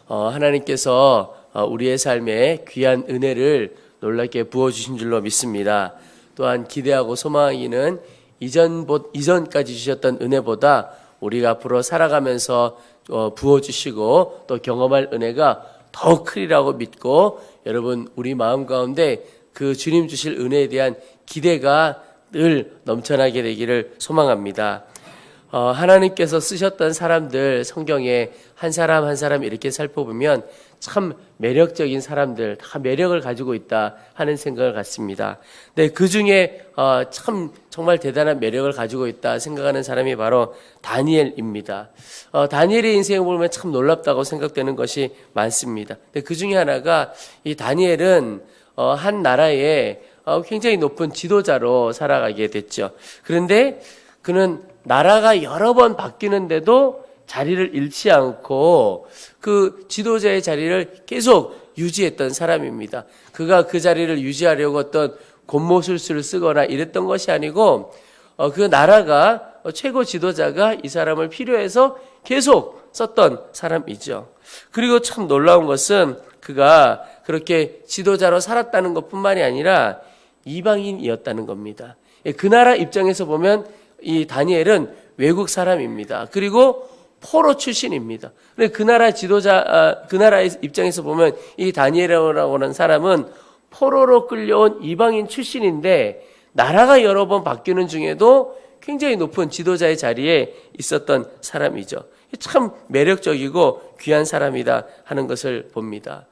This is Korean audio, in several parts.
하나님께서 우리의 삶에 귀한 은혜를 놀랍게 부어주신 줄로 믿습니다. 또한 기대하고 소망하기는 이전까지 주셨던 은혜보다 우리가 앞으로 살아가면서 부어주시고 또 경험할 은혜가 더 크리라고 믿고, 여러분 우리 마음 가운데 그 주님 주실 은혜에 대한 기대가 늘 넘쳐나게 되기를 소망합니다. 하나님께서 쓰셨던 사람들, 성경에 한 사람 한 사람 이렇게 살펴보면 참 매력적인 사람들, 다 매력을 가지고 있다 하는 생각을 갖습니다. 네, 그 중에 참 정말 대단한 매력을 가지고 있다 생각하는 사람이 바로 다니엘입니다. 다니엘의 인생을 보면 참 놀랍다고 생각되는 것이 많습니다. 근데 그 중에 하나가, 이 다니엘은 한 나라의 굉장히 높은 지도자로 살아가게 됐죠. 그런데 그는 나라가 여러 번 바뀌는데도 자리를 잃지 않고 그 지도자의 자리를 계속 유지했던 사람입니다. 그가 그 자리를 유지하려고 어떤 곤모술수를 쓰거나 이랬던 것이 아니고, 그 나라가 최고 지도자가 이 사람을 필요해서 계속 썼던 사람이죠. 그리고 참 놀라운 것은 그가 그렇게 지도자로 살았다는 것뿐만이 아니라 이방인이었다는 겁니다. 그 나라 입장에서 보면 이 다니엘은 외국 사람입니다. 그리고 포로 출신입니다. 그 나라 지도자, 그 나라의 입장에서 보면 이 다니엘이라고 하는 사람은 포로로 끌려온 이방인 출신인데, 나라가 여러 번 바뀌는 중에도 굉장히 높은 지도자의 자리에 있었던 사람이죠. 참 매력적이고 귀한 사람이다 하는 것을 봅니다.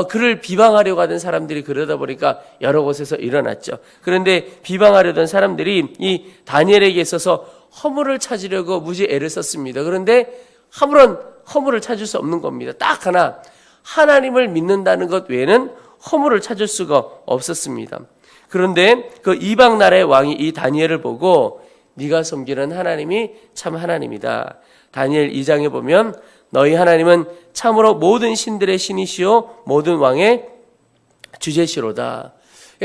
그를 비방하려고 하던 사람들이 그러다 보니까 여러 곳에서 일어났죠. 그런데 비방하려던 사람들이 이 다니엘에게 있어서 허물을 찾으려고 무지 애를 썼습니다. 그런데 아무런 허물을 찾을 수 없는 겁니다. 딱 하나, 하나님을 믿는다는 것 외에는 허물을 찾을 수가 없었습니다. 그런데 그 이방 나라의 왕이 이 다니엘을 보고, 네가 섬기는 하나님이 참 하나님이다. 다니엘 2장에 보면 너희 하나님은 참으로 모든 신들의 신이시요 모든 왕의 주제시로다.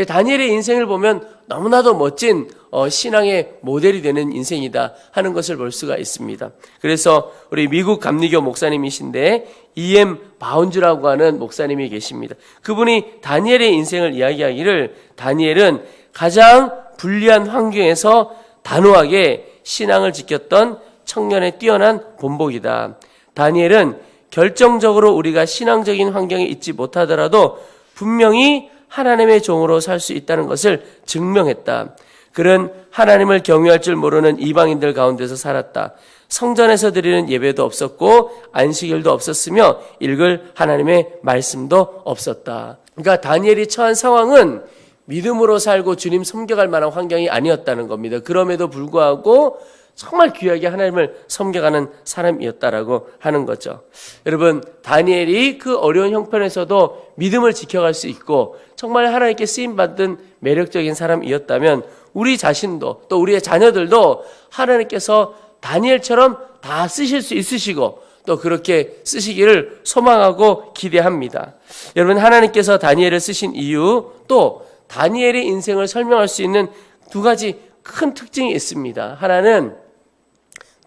다니엘의 인생을 보면 너무나도 멋진 신앙의 모델이 되는 인생이다 하는 것을 볼 수가 있습니다. 그래서 우리 미국 감리교 목사님이신데 E.M. 바운즈라고 하는 목사님이 계십니다. 그분이 다니엘의 인생을 이야기하기를, 다니엘은 가장 불리한 환경에서 단호하게 신앙을 지켰던 청년의 뛰어난 본보기다. 다니엘은 결정적으로 우리가 신앙적인 환경에 있지 못하더라도 분명히 하나님의 종으로 살 수 있다는 것을 증명했다. 그는 하나님을 경외할 줄 모르는 이방인들 가운데서 살았다. 성전에서 드리는 예배도 없었고 안식일도 없었으며 읽을 하나님의 말씀도 없었다. 그러니까 다니엘이 처한 상황은 믿음으로 살고 주님 섬겨갈 만한 환경이 아니었다는 겁니다. 그럼에도 불구하고 정말 귀하게 하나님을 섬겨가는 사람이었다라고 하는 거죠. 여러분, 다니엘이 그 어려운 형편에서도 믿음을 지켜갈 수 있고 정말 하나님께 쓰임받은 매력적인 사람이었다면, 우리 자신도 또 우리의 자녀들도 하나님께서 다니엘처럼 다 쓰실 수 있으시고 또 그렇게 쓰시기를 소망하고 기대합니다. 여러분, 하나님께서 다니엘을 쓰신 이유, 또 다니엘의 인생을 설명할 수 있는 두 가지 큰 특징이 있습니다. 하나는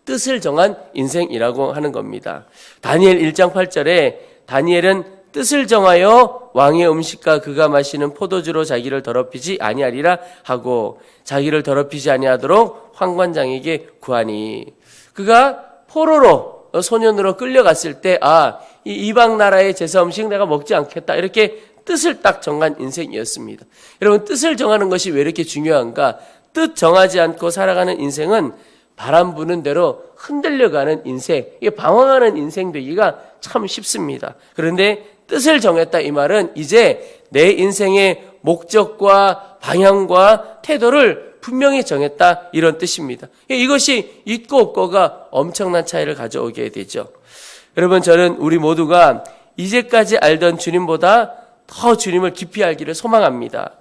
뜻을 정한 인생이라고 하는 겁니다. 다니엘 1장 8절에 다니엘은 뜻을 정하여 왕의 음식과 그가 마시는 포도주로 자기를 더럽히지 아니하리라 하고 자기를 더럽히지 아니하도록 환관장에게 구하니, 그가 포로로 소년으로 끌려갔을 때 이 이방 나라의 제사 음식 내가 먹지 않겠다, 이렇게 뜻을 딱 정한 인생이었습니다. 여러분, 뜻을 정하는 것이 왜 이렇게 중요한가? 뜻 정하지 않고 살아가는 인생은 바람 부는 대로 흔들려가는 인생, 이게 방황하는 인생 되기가 참 쉽습니다. 그런데 뜻을 정했다, 이 말은 이제 내 인생의 목적과 방향과 태도를 분명히 정했다, 이런 뜻입니다. 이것이 있고 없고가 엄청난 차이를 가져오게 되죠. 여러분, 저는 우리 모두가 이제까지 알던 주님보다 더 주님을 깊이 알기를 소망합니다.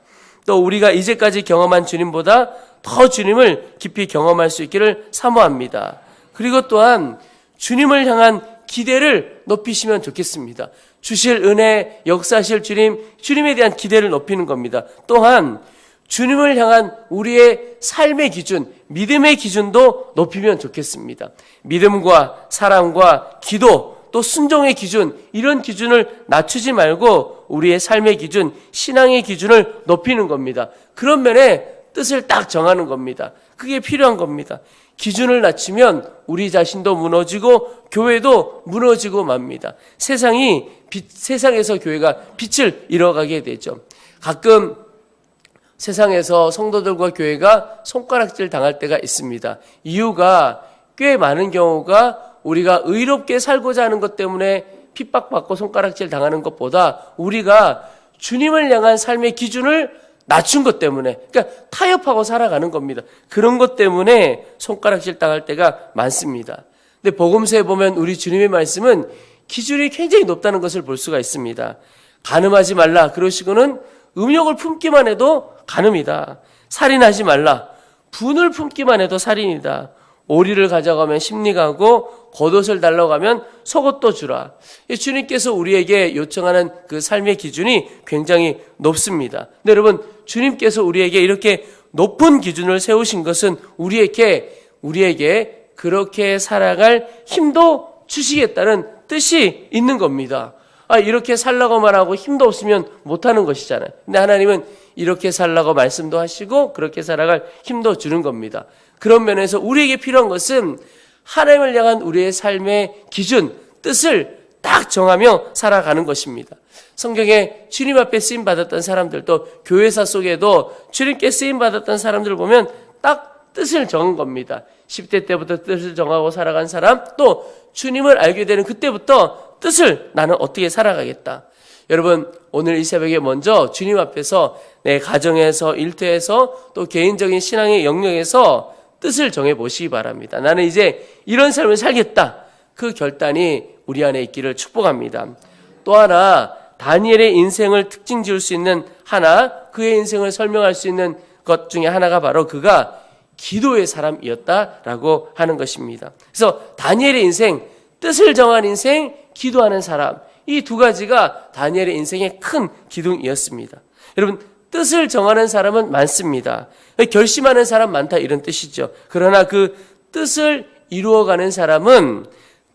또 우리가 이제까지 경험한 주님보다 더 주님을 깊이 경험할 수 있기를 사모합니다. 그리고 또한 주님을 향한 기대를 높이시면 좋겠습니다. 주실 은혜, 역사하실 주님, 주님에 대한 기대를 높이는 겁니다. 또한 주님을 향한 우리의 삶의 기준, 믿음의 기준도 높이면 좋겠습니다. 믿음과 사랑과 기도, 또 순종의 기준, 이런 기준을 낮추지 말고 우리의 삶의 기준, 신앙의 기준을 높이는 겁니다. 그런 면에 뜻을 딱 정하는 겁니다. 그게 필요한 겁니다. 기준을 낮추면 우리 자신도 무너지고 교회도 무너지고 맙니다. 세상에서 교회가 빛을 잃어가게 되죠. 가끔 세상에서 성도들과 교회가 손가락질 당할 때가 있습니다. 이유가 꽤 많은 경우가 우리가 의롭게 살고자 하는 것 때문에 핍박받고 손가락질 당하는 것보다 우리가 주님을 향한 삶의 기준을 낮춘 것 때문에, 그러니까 타협하고 살아가는 겁니다. 그런 것 때문에 손가락질 당할 때가 많습니다. 근데 복음서에 보면 우리 주님의 말씀은 기준이 굉장히 높다는 것을 볼 수가 있습니다. 간음하지 말라 그러시고는 음욕을 품기만 해도 간음이다. 살인하지 말라. 분을 품기만 해도 살인이다. 오리를 가져가면 심리가고 겉옷을 달라고 하면 속옷도 주라. 주님께서 우리에게 요청하는 그 삶의 기준이 굉장히 높습니다. 근데 여러분, 주님께서 우리에게 이렇게 높은 기준을 세우신 것은 우리에게 그렇게 살아갈 힘도 주시겠다는 뜻이 있는 겁니다. 이렇게 살라고만 하고 힘도 없으면 못하는 것이잖아요. 근데 하나님은 이렇게 살라고 말씀도 하시고 그렇게 살아갈 힘도 주는 겁니다. 그런 면에서 우리에게 필요한 것은 하나님을 향한 우리의 삶의 기준, 뜻을 딱 정하며 살아가는 것입니다. 성경에 주님 앞에 쓰임받았던 사람들도, 교회사 속에도 주님께 쓰임받았던 사람들을 보면 딱 뜻을 정한 겁니다. 10대 때부터 뜻을 정하고 살아간 사람, 또 주님을 알게 되는 그때부터 뜻을 나는 어떻게 살아가겠다. 여러분, 오늘 이 새벽에 먼저 주님 앞에서 내 가정에서, 일터에서, 또 개인적인 신앙의 영역에서 뜻을 정해보시기 바랍니다. 나는 이제 이런 삶을 살겠다. 그 결단이 우리 안에 있기를 축복합니다. 또 하나, 다니엘의 인생을 특징 지을 수 있는 그의 인생을 설명할 수 있는 것 중에 하나가 바로 그가 기도의 사람이었다라고 하는 것입니다. 그래서 다니엘의 인생, 뜻을 정한 인생, 기도하는 사람, 이 두 가지가 다니엘의 인생의 큰 기둥이었습니다. 여러분, 뜻을 정하는 사람은 많습니다. 결심하는 사람 많다, 이런 뜻이죠. 그러나 그 뜻을 이루어가는 사람은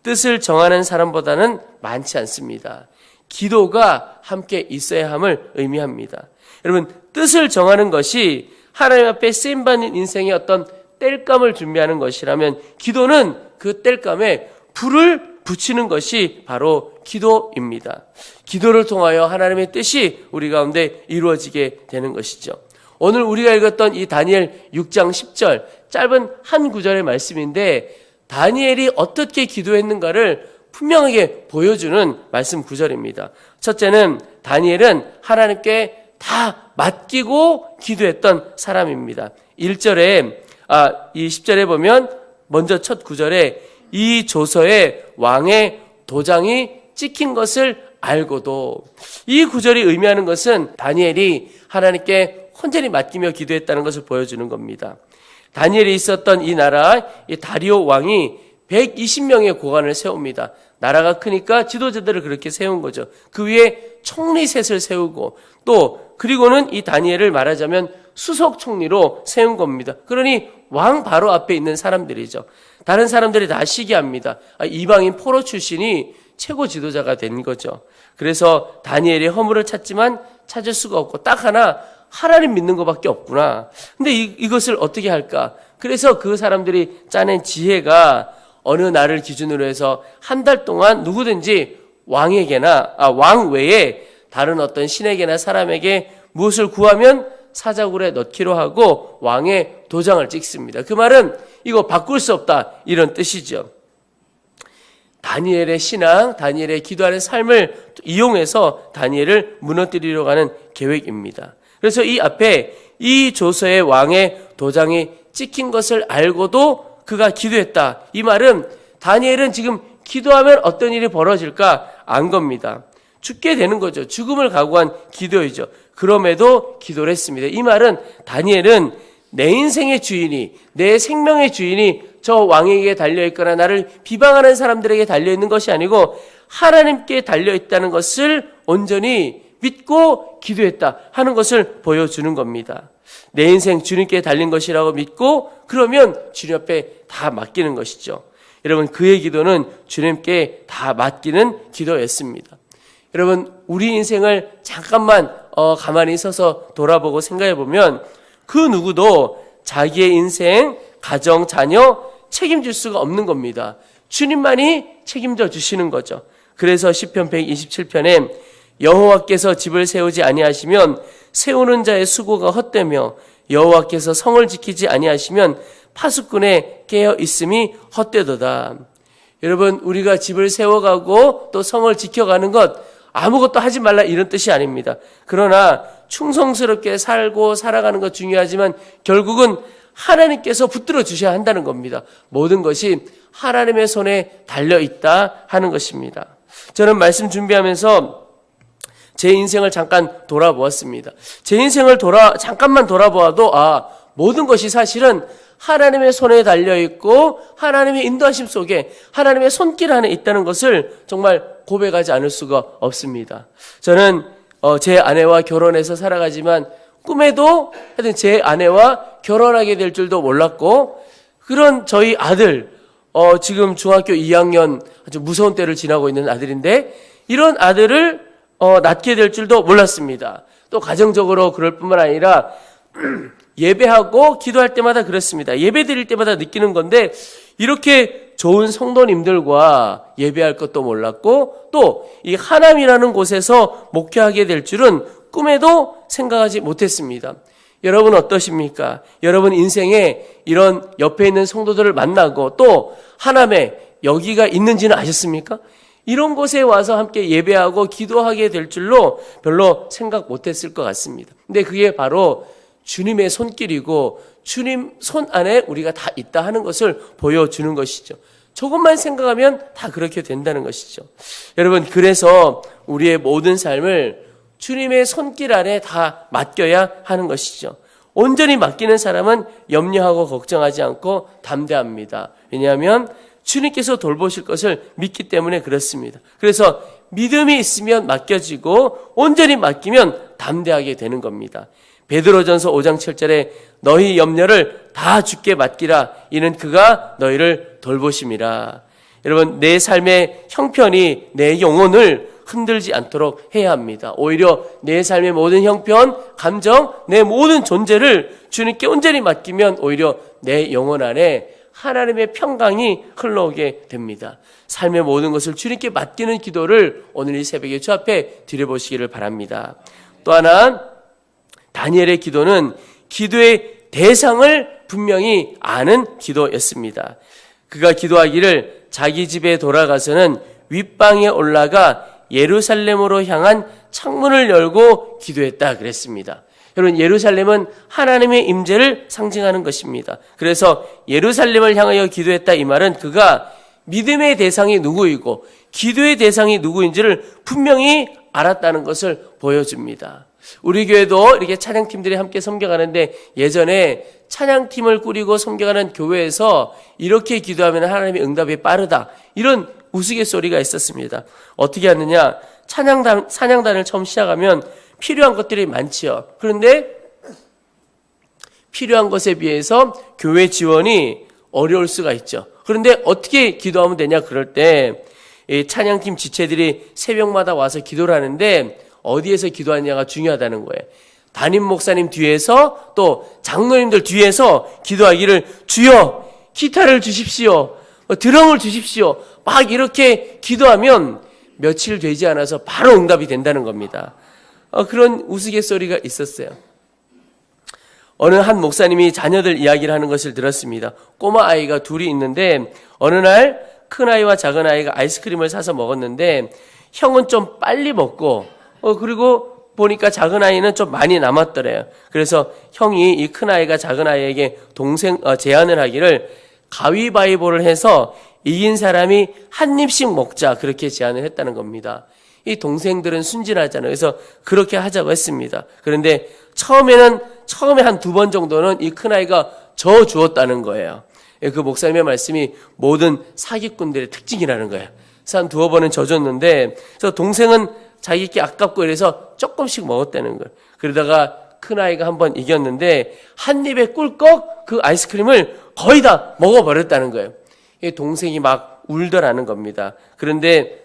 뜻을 정하는 사람보다는 많지 않습니다. 기도가 함께 있어야 함을 의미합니다. 여러분, 뜻을 정하는 것이 하나님 앞에 쓰임받는 인생의 어떤 땔감을 준비하는 것이라면, 기도는 그 땔감에 불을 붙이는 것이 바로 기도입니다. 기도를 통하여 하나님의 뜻이 우리 가운데 이루어지게 되는 것이죠. 오늘 우리가 읽었던 이 다니엘 6장 10절, 짧은 한 구절의 말씀인데 다니엘이 어떻게 기도했는가를 분명하게 보여주는 말씀 구절입니다. 첫째는 다니엘은 하나님께 다 맡기고 기도했던 사람입니다. 1절에, 이 10절에 보면 먼저 첫 구절에 이 조서에 왕의 도장이 찍힌 것을 알고도, 이 구절이 의미하는 것은 다니엘이 하나님께 혼전히 맡기며 기도했다는 것을 보여주는 겁니다. 다니엘이 있었던 이 나라, 이 다리오 왕이 120명의 고관을 세웁니다. 나라가 크니까 지도자들을 그렇게 세운 거죠. 그 위에 총리셋을 세우고, 그리고는 이 다니엘을 말하자면 수석 총리로 세운 겁니다. 그러니 왕 바로 앞에 있는 사람들이죠. 다른 사람들이 다 시기합니다. 이방인 포로 출신이 최고 지도자가 된 거죠. 그래서 다니엘이 허물을 찾지만 찾을 수가 없고, 딱 하나, 하나님 믿는 것밖에 없구나. 근데 이것을 어떻게 할까? 그래서 그 사람들이 짜낸 지혜가 어느 날을 기준으로 해서 한 달 동안 누구든지 왕 외에 다른 어떤 신에게나 사람에게 무엇을 구하면 사자굴에 넣기로 하고 왕의 도장을 찍습니다. 그 말은 이거 바꿀 수 없다, 이런 뜻이죠. 다니엘의 신앙, 다니엘의 기도하는 삶을 이용해서 다니엘을 무너뜨리려고 하는 계획입니다. 그래서 이 앞에 이 조서의 왕의 도장이 찍힌 것을 알고도 그가 기도했다. 이 말은 다니엘은 지금 기도하면 어떤 일이 벌어질까 안 겁니다. 죽게 되는 거죠. 죽음을 각오한 기도이죠. 그럼에도 기도를 했습니다. 이 말은 다니엘은 내 인생의 주인이, 내 생명의 주인이 저 왕에게 달려있거나 나를 비방하는 사람들에게 달려있는 것이 아니고 하나님께 달려있다는 것을 온전히 믿고 기도했다 하는 것을 보여주는 겁니다. 내 인생 주님께 달린 것이라고 믿고, 그러면 주님 앞에 다 맡기는 것이죠. 여러분, 그의 기도는 주님께 다 맡기는 기도였습니다. 여러분, 우리 인생을 잠깐만 가만히 서서 돌아보고 생각해 보면 그 누구도 자기의 인생, 가정, 자녀 책임질 수가 없는 겁니다. 주님만이 책임져 주시는 거죠. 그래서 시편 127편에 여호와께서 집을 세우지 아니하시면 세우는 자의 수고가 헛되며 여호와께서 성을 지키지 아니하시면 파수꾼의 깨어 있음이 헛되도다. 여러분, 우리가 집을 세워가고 또 성을 지켜가는 것 아무것도 하지 말라 이런 뜻이 아닙니다. 그러나 충성스럽게 살고 살아가는 것 중요하지만 결국은 하나님께서 붙들어 주셔야 한다는 겁니다. 모든 것이 하나님의 손에 달려있다 하는 것입니다. 저는 말씀 준비하면서 제 인생을 잠깐 돌아보았습니다. 제 인생을 잠깐만 돌아보아도 모든 것이 사실은 하나님의 손에 달려있고 하나님의 인도하심 속에 하나님의 손길 안에 있다는 것을 정말 고백하지 않을 수가 없습니다. 저는 제 아내와 결혼해서 살아가지만 꿈에도 하여튼 제 아내와 결혼하게 될 줄도 몰랐고, 그런 저희 아들 지금 중학교 2학년 아주 무서운 때를 지나고 있는 아들인데 이런 아들을 낳게 될 줄도 몰랐습니다. 또 가정적으로 그럴 뿐만 아니라 예배하고 기도할 때마다 그렇습니다. 예배 드릴 때마다 느끼는 건데 이렇게 좋은 성도님들과 예배할 것도 몰랐고 또 이 하남이라는 곳에서 목회하게 될 줄은 꿈에도 생각하지 못했습니다. 여러분 어떠십니까? 여러분 인생에 이런 옆에 있는 성도들을 만나고 또 하남에 여기가 있는지는 아셨습니까? 이런 곳에 와서 함께 예배하고 기도하게 될 줄로 별로 생각 못했을 것 같습니다. 근데 그게 바로 주님의 손길이고 주님 손 안에 우리가 다 있다 하는 것을 보여주는 것이죠. 조금만 생각하면 다 그렇게 된다는 것이죠. 여러분, 그래서 우리의 모든 삶을 주님의 손길 안에 다 맡겨야 하는 것이죠. 온전히 맡기는 사람은 염려하고 걱정하지 않고 담대합니다. 왜냐하면 주님께서 돌보실 것을 믿기 때문에 그렇습니다. 그래서 믿음이 있으면 맡겨지고 온전히 맡기면 담대하게 되는 겁니다. 베드로전서 5장 7절에 너희 염려를 다 주께 맡기라. 이는 그가 너희를 돌보심이라. 여러분, 내 삶의 형편이 내 영혼을 흔들지 않도록 해야 합니다. 오히려 내 삶의 모든 형편, 감정, 내 모든 존재를 주님께 온전히 맡기면 오히려 내 영혼 안에 하나님의 평강이 흘러오게 됩니다. 삶의 모든 것을 주님께 맡기는 기도를 오늘 이 새벽에 주 앞에 드려보시기를 바랍니다. 또 하나, 다니엘의 기도는 기도의 대상을 분명히 아는 기도였습니다. 그가 기도하기를 자기 집에 돌아가서는 윗방에 올라가 예루살렘으로 향한 창문을 열고 기도했다 그랬습니다. 여러분, 예루살렘은 하나님의 임재를 상징하는 것입니다. 그래서 예루살렘을 향하여 기도했다 이 말은 그가 믿음의 대상이 누구이고 기도의 대상이 누구인지를 분명히 알았다는 것을 보여줍니다. 우리 교회도 이렇게 찬양팀들이 함께 섬겨가는데 예전에 찬양팀을 꾸리고 섬겨가는 교회에서 이렇게 기도하면 하나님의 응답이 빠르다, 이런 우스갯소리가 있었습니다. 어떻게 하느냐, 찬양단을 처음 시작하면 필요한 것들이 많지요. 그런데 필요한 것에 비해서 교회 지원이 어려울 수가 있죠. 그런데 어떻게 기도하면 되냐, 그럴 때 찬양팀 지체들이 새벽마다 와서 기도를 하는데 어디에서 기도하느냐가 중요하다는 거예요. 담임 목사님 뒤에서 또 장로님들 뒤에서 기도하기를 주여 기타를 주십시오, 드럼을 주십시오, 막 이렇게 기도하면 며칠 되지 않아서 바로 응답이 된다는 겁니다. 그런 우스갯소리가 있었어요. 어느 한 목사님이 자녀들 이야기를 하는 것을 들었습니다. 꼬마 아이가 둘이 있는데 어느 날 큰아이와 작은아이가 아이스크림을 사서 먹었는데 형은 좀 빨리 먹고 그리고 보니까 작은아이는 좀 많이 남았더래요. 그래서 형이 이 큰아이가 작은아이에게 제안을 하기를 가위바위보를 해서 이긴 사람이 한 입씩 먹자, 그렇게 제안을 했다는 겁니다. 이 동생들은 순진하잖아요. 그래서 그렇게 하자고 했습니다. 그런데 처음에 한 2번 정도는 이 큰아이가 져 주었다는 거예요. 그 목사님의 말씀이 모든 사기꾼들의 특징이라는 거예요. 그래서 한 2번은 져줬는데, 그래서 동생은 자기께 아깝고 이래서 조금씩 먹었다는 거예요. 그러다가 큰아이가 한번 이겼는데 한 입에 꿀꺽 그 아이스크림을 거의 다 먹어버렸다는 거예요. 이 동생이 막 울더라는 겁니다. 그런데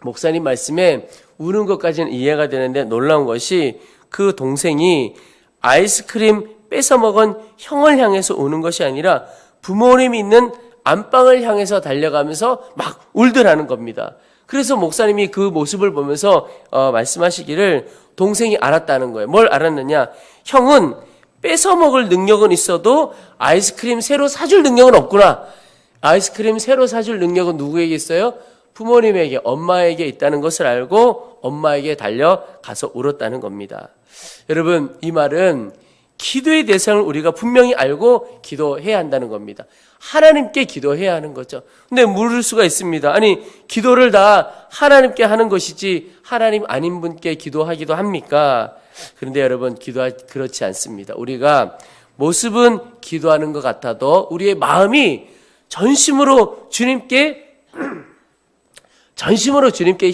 목사님 말씀에 우는 것까지는 이해가 되는데 놀라운 것이 그 동생이 아이스크림 뺏어 먹은 형을 향해서 우는 것이 아니라 부모님이 있는 안방을 향해서 달려가면서 막 울더라는 겁니다. 그래서 목사님이 그 모습을 보면서 말씀하시기를 동생이 알았다는 거예요. 뭘 알았느냐? 형은 뺏어 먹을 능력은 있어도 아이스크림 새로 사줄 능력은 없구나. 아이스크림 새로 사줄 능력은 누구에게 있어요? 부모님에게, 엄마에게 있다는 것을 알고 엄마에게 달려가서 울었다는 겁니다. 여러분, 이 말은 기도의 대상을 우리가 분명히 알고 기도해야 한다는 겁니다. 하나님께 기도해야 하는 거죠. 근데 물을 수가 있습니다. 아니, 기도를 다 하나님께 하는 것이지 하나님 아닌 분께 기도하기도 합니까? 그런데 여러분, 그렇지 않습니다. 우리가 모습은 기도하는 것 같아도 우리의 마음이 전심으로 주님께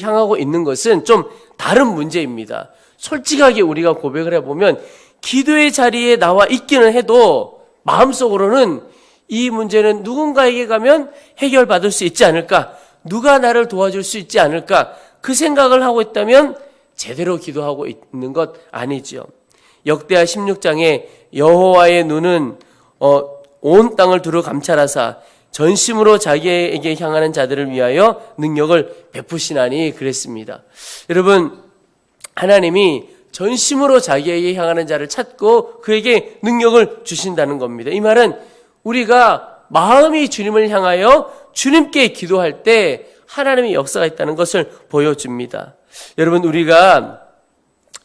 향하고 있는 것은 좀 다른 문제입니다. 솔직하게 우리가 고백을 해보면 기도의 자리에 나와 있기는 해도 마음속으로는 이 문제는 누군가에게 가면 해결받을 수 있지 않을까? 누가 나를 도와줄 수 있지 않을까? 그 생각을 하고 있다면 제대로 기도하고 있는 것 아니죠. 역대하 16장에 여호와의 눈은 온 땅을 두루 감찰하사 전심으로 자기에게 향하는 자들을 위하여 능력을 베푸시나니 그랬습니다. 여러분, 하나님이 전심으로 자기에게 향하는 자를 찾고 그에게 능력을 주신다는 겁니다. 이 말은 우리가 마음이 주님을 향하여 주님께 기도할 때 하나님의 역사가 있다는 것을 보여줍니다. 여러분, 우리가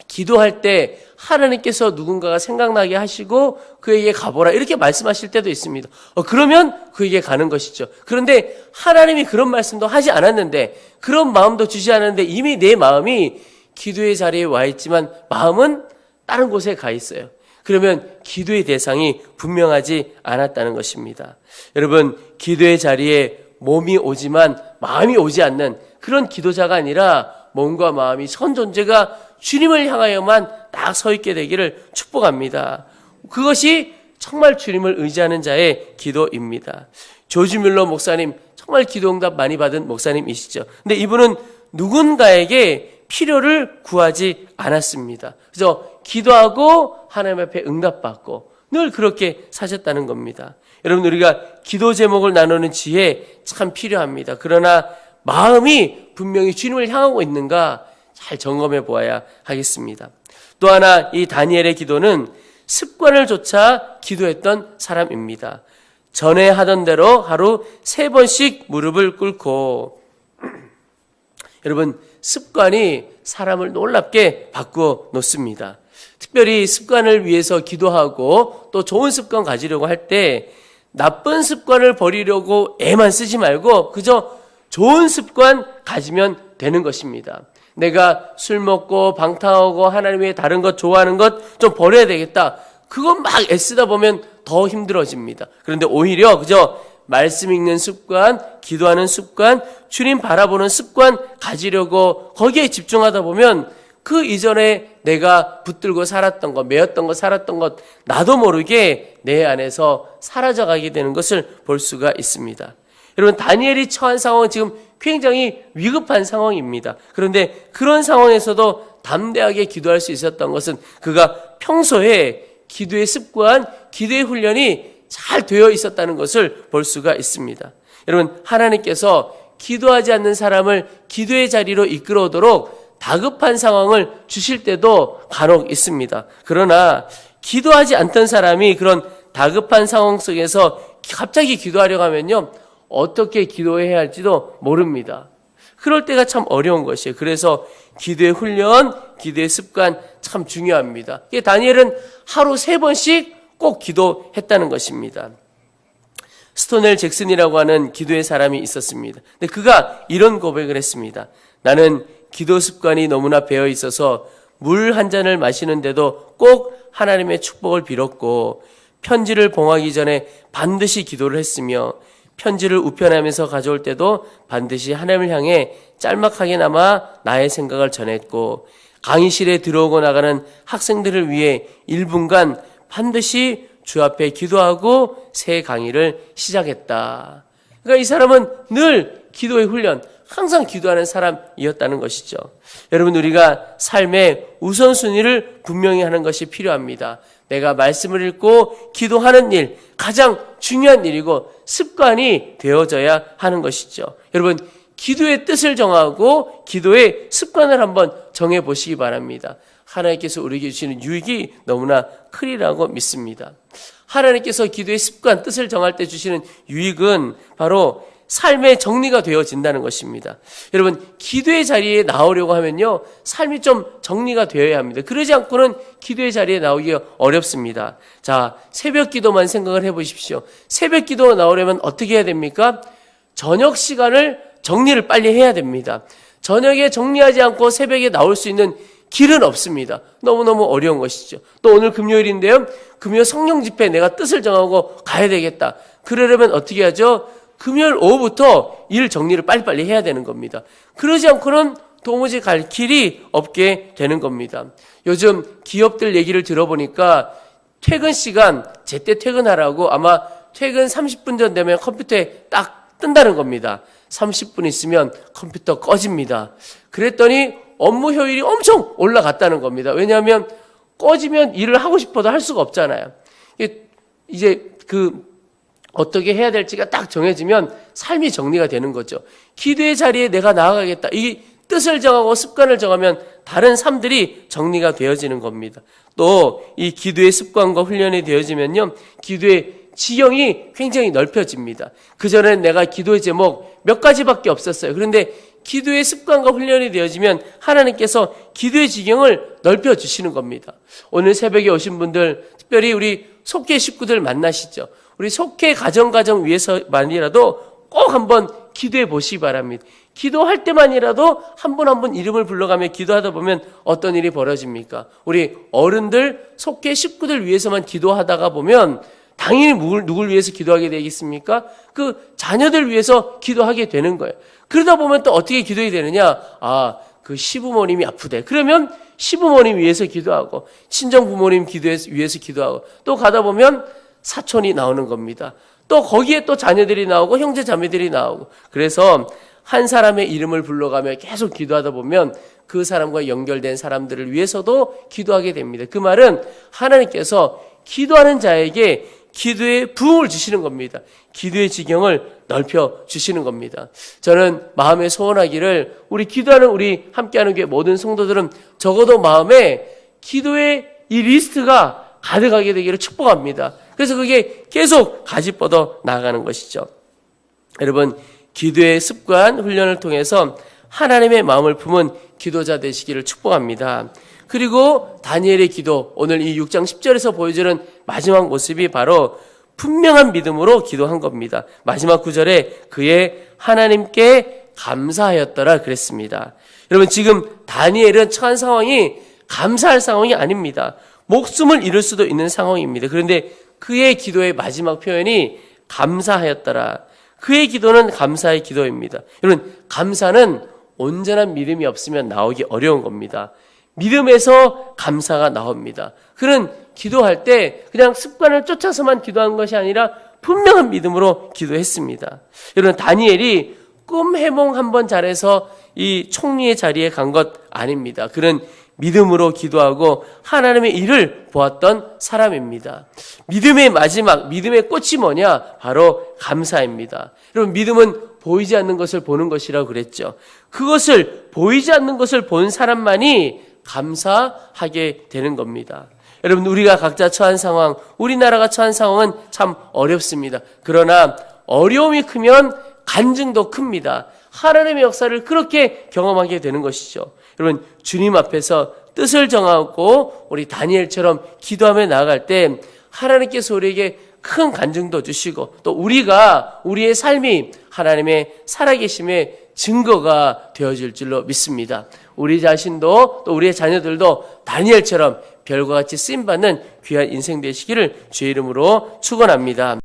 기도할 때 하나님께서 누군가가 생각나게 하시고 그에게 가보라 이렇게 말씀하실 때도 있습니다. 그러면 그에게 가는 것이죠. 그런데 하나님이 그런 말씀도 하지 않았는데, 그런 마음도 주지 않았는데 이미 내 마음이 기도의 자리에 와 있지만 마음은 다른 곳에 가 있어요. 그러면 기도의 대상이 분명하지 않았다는 것입니다. 여러분, 기도의 자리에 몸이 오지만 마음이 오지 않는 그런 기도자가 아니라 몸과 마음이 선 존재가 주님을 향하여만 딱 서 있게 되기를 축복합니다. 그것이 정말 주님을 의지하는 자의 기도입니다. 조지 뮬러 목사님, 정말 기도응답 많이 받은 목사님이시죠. 근데 이분은 누군가에게 필요를 구하지 않았습니다. 그래서 기도하고 하나님 앞에 응답받고 늘 그렇게 사셨다는 겁니다. 여러분, 우리가 기도 제목을 나누는 지혜 참 필요합니다. 그러나 마음이 분명히 주님을 향하고 있는가 잘 점검해 보아야 하겠습니다. 또 하나, 이 다니엘의 기도는 습관을 좇아 기도했던 사람입니다. 전에 하던 대로 하루 3번씩 무릎을 꿇고, 여러분, 습관이 사람을 놀랍게 바꾸어 놓습니다. 특별히 습관을 위해서 기도하고 또 좋은 습관 가지려고 할 때 나쁜 습관을 버리려고 애만 쓰지 말고 그저 좋은 습관 가지면 되는 것입니다. 내가 술 먹고 방탕하고 하나님 외에 다른 것 좋아하는 것 좀 버려야 되겠다. 그건 막 애쓰다 보면 더 힘들어집니다. 그런데 오히려 그저 말씀 읽는 습관, 기도하는 습관, 주님 바라보는 습관 가지려고 거기에 집중하다 보면 그 이전에 내가 붙들고 살았던 것, 매였던 것, 살았던 것 나도 모르게 내 안에서 사라져가게 되는 것을 볼 수가 있습니다. 여러분, 다니엘이 처한 상황은 지금 굉장히 위급한 상황입니다. 그런데 그런 상황에서도 담대하게 기도할 수 있었던 것은 그가 평소에 기도의 습관, 기도의 훈련이 잘 되어 있었다는 것을 볼 수가 있습니다. 여러분, 하나님께서 기도하지 않는 사람을 기도의 자리로 이끌어오도록 다급한 상황을 주실 때도 간혹 있습니다. 그러나 기도하지 않던 사람이 그런 다급한 상황 속에서 갑자기 기도하려고 하면요, 어떻게 기도해야 할지도 모릅니다. 그럴 때가 참 어려운 것이에요. 그래서 기도의 훈련, 기도의 습관 참 중요합니다. 다니엘은 하루 3번씩 꼭 기도했다는 것입니다. 스토넬 잭슨이라고 하는 기도의 사람이 있었습니다. 근데 그가 이런 고백을 했습니다. 나는 기도 습관이 너무나 배어 있어서 물 한 잔을 마시는데도 꼭 하나님의 축복을 빌었고, 편지를 봉하기 전에 반드시 기도를 했으며, 편지를 우편하면서 가져올 때도 반드시 하나님을 향해 짤막하게나마 나의 생각을 전했고, 강의실에 들어오고 나가는 학생들을 위해 1분간 반드시 주 앞에 기도하고 새 강의를 시작했다. 그러니까 이 사람은 늘 기도의 훈련, 항상 기도하는 사람이었다는 것이죠. 여러분, 우리가 삶의 우선순위를 분명히 하는 것이 필요합니다. 내가 말씀을 읽고 기도하는 일, 가장 중요한 일이고 습관이 되어져야 하는 것이죠. 여러분, 기도의 뜻을 정하고 기도의 습관을 한번 정해보시기 바랍니다. 하나님께서 우리에게 주시는 유익이 너무나 크리라고 믿습니다. 하나님께서 기도의 습관, 뜻을 정할 때 주시는 유익은 바로 삶의 정리가 되어진다는 것입니다. 여러분, 기도의 자리에 나오려고 하면요, 삶이 좀 정리가 되어야 합니다. 그러지 않고는 기도의 자리에 나오기가 어렵습니다. 자, 새벽 기도만 생각을 해보십시오. 새벽 기도가 나오려면 어떻게 해야 됩니까? 저녁 시간을 정리를 빨리 해야 됩니다. 저녁에 정리하지 않고 새벽에 나올 수 있는 길은 없습니다. 너무너무 어려운 것이죠. 또 오늘 금요일인데요, 금요 성령 집회 내가 뜻을 정하고 가야 되겠다. 그러려면 어떻게 하죠? 금요일 오후부터 일 정리를 빨리빨리 해야 되는 겁니다. 그러지 않고는 도무지 갈 길이 없게 되는 겁니다. 요즘 기업들 얘기를 들어보니까 퇴근 시간 제때 퇴근하라고 아마 퇴근 30분 전 되면 컴퓨터에 딱 뜬다는 겁니다. 30분 있으면 컴퓨터 꺼집니다. 그랬더니 업무 효율이 엄청 올라갔다는 겁니다. 왜냐하면 꺼지면 일을 하고 싶어도 할 수가 없잖아요. 이제 어떻게 해야 될지가 딱 정해지면 삶이 정리가 되는 거죠. 기도의 자리에 내가 나아가겠다. 이 뜻을 정하고 습관을 정하면 다른 삶들이 정리가 되어지는 겁니다. 또 이 기도의 습관과 훈련이 되어지면요, 기도의 지경이 굉장히 넓혀집니다. 그전엔 내가 기도의 제목 몇 가지밖에 없었어요. 그런데 기도의 습관과 훈련이 되어지면 하나님께서 기도의 지경을 넓혀주시는 겁니다. 오늘 새벽에 오신 분들, 특별히 우리 속회 식구들 만나시죠. 우리 속회 가정 위해서만이라도 꼭 한번 기도해 보시기 바랍니다. 기도할 때만이라도 한 분 한 분 이름을 불러가며 기도하다 보면 어떤 일이 벌어집니까? 우리 어른들, 속회 식구들 위해서만 기도하다가 보면 당연히 누굴 위해서 기도하게 되겠습니까? 그 자녀들 위해서 기도하게 되는 거예요. 그러다 보면 또 어떻게 기도해야 되느냐? 그 시부모님이 아프대. 그러면 시부모님 위해서 기도하고, 친정부모님 위해서 기도하고, 또 가다 보면 사촌이 나오는 겁니다. 또 거기에 또 자녀들이 나오고 형제 자매들이 나오고, 그래서 한 사람의 이름을 불러가며 계속 기도하다 보면 그 사람과 연결된 사람들을 위해서도 기도하게 됩니다. 그 말은 하나님께서 기도하는 자에게 기도의 부흥을 주시는 겁니다. 기도의 지경을 넓혀 주시는 겁니다. 저는 마음에 소원하기를 우리 기도하는 우리 함께하는 교회 모든 성도들은 적어도 마음에 기도의 이 리스트가 가득하게 되기를 축복합니다. 그래서 그게 계속 가지 뻗어 나아가는 것이죠. 여러분, 기도의 습관 훈련을 통해서 하나님의 마음을 품은 기도자 되시기를 축복합니다. 그리고 다니엘의 기도, 오늘 이 6장 10절에서 보여주는 마지막 모습이 바로 분명한 믿음으로 기도한 겁니다. 마지막 9절에 그의 하나님께 감사하였더라 그랬습니다. 여러분, 지금 다니엘은 처한 상황이 감사할 상황이 아닙니다. 목숨을 잃을 수도 있는 상황입니다. 그런데 그의 기도의 마지막 표현이 감사하였더라. 그의 기도는 감사의 기도입니다. 여러분, 감사는 온전한 믿음이 없으면 나오기 어려운 겁니다. 믿음에서 감사가 나옵니다. 그는 기도할 때 그냥 습관을 쫓아서만 기도한 것이 아니라 분명한 믿음으로 기도했습니다. 여러분, 다니엘이 꿈 해몽 한번 잘해서 이 총리의 자리에 간 것 아닙니다. 그는 믿음으로 기도하고 하나님의 일을 보았던 사람입니다. 믿음의 마지막, 믿음의 꽃이 뭐냐? 바로 감사입니다. 여러분, 믿음은 보이지 않는 것을 보는 것이라고 그랬죠. 그것을 보이지 않는 것을 본 사람만이 감사하게 되는 겁니다. 여러분, 우리가 각자 처한 상황, 우리나라가 처한 상황은 참 어렵습니다. 그러나 어려움이 크면 간증도 큽니다. 하나님의 역사를 그렇게 경험하게 되는 것이죠. 여러분, 주님 앞에서 뜻을 정하고 우리 다니엘처럼 기도하며 나아갈 때 하나님께서 우리에게 큰 간증도 주시고 또 우리의 삶이 하나님의 살아계심의 증거가 되어질 줄로 믿습니다. 우리 자신도 또 우리의 자녀들도 다니엘처럼 별과 같이 쓰임받는 귀한 인생 되시기를 주의 이름으로 축원합니다.